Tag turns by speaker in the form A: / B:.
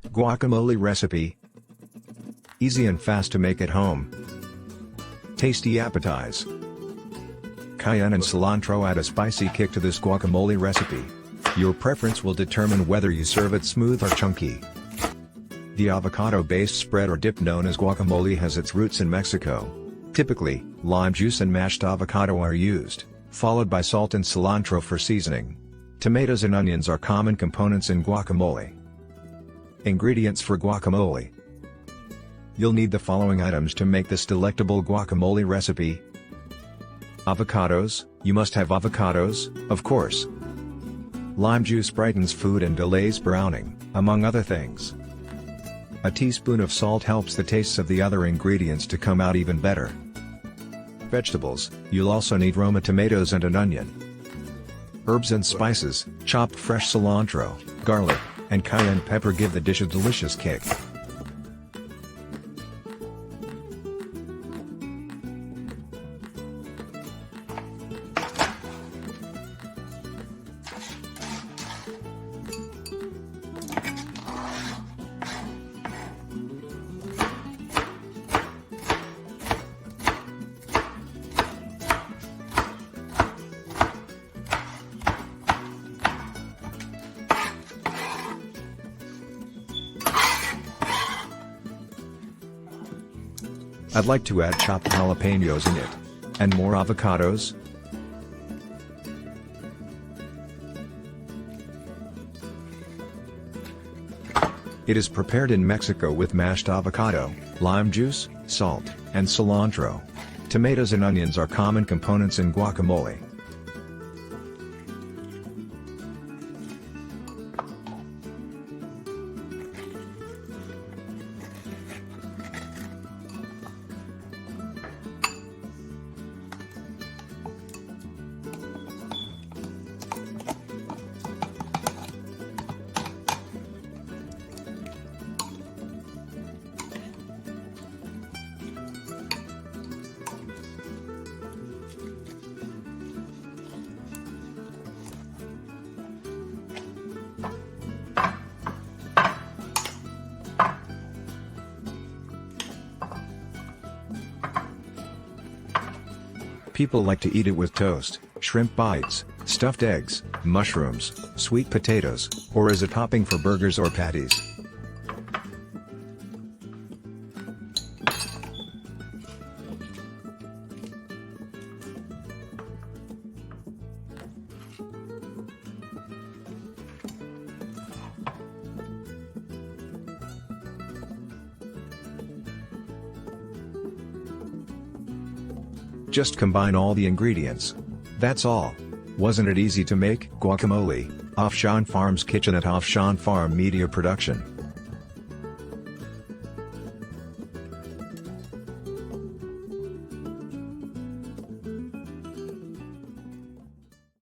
A: Guacamole recipe. Easy and fast to make at home. Tasty appetize. Cayenne and cilantro add a spicy kick to this guacamole recipe. Your preference will determine whether you serve it smooth or chunky. The avocado-based spread or dip known as guacamole has its roots in Mexico. Typically, lime juice and mashed avocado are used, followed by salt and cilantro for seasoning. Tomatoes and onions are common components in guacamole. Ingredients for guacamole. You'll need the following items to make this delectable guacamole recipe. Avocados, you must have avocados, of course. Lime juice brightens food and delays browning, among other things. A teaspoon of salt helps the tastes of the other ingredients to come out even better. Vegetables, you'll also need Roma tomatoes and an onion. Herbs and spices, chopped fresh cilantro, garlic, and cayenne pepper give the dish a delicious kick. I'd like to add chopped jalapenos in it. And more avocados. It is prepared in Mexico with mashed avocado, lime juice, salt, and cilantro. Tomatoes and onions are common components in guacamole. People like to eat it with toast, shrimp bites, stuffed eggs, mushrooms, sweet potatoes, or as a topping for burgers or patties. Just combine all the ingredients. That's all. Wasn't it easy to make? Guacamole, Off Sean Farm's Kitchen at Off Sean Farm Media Production.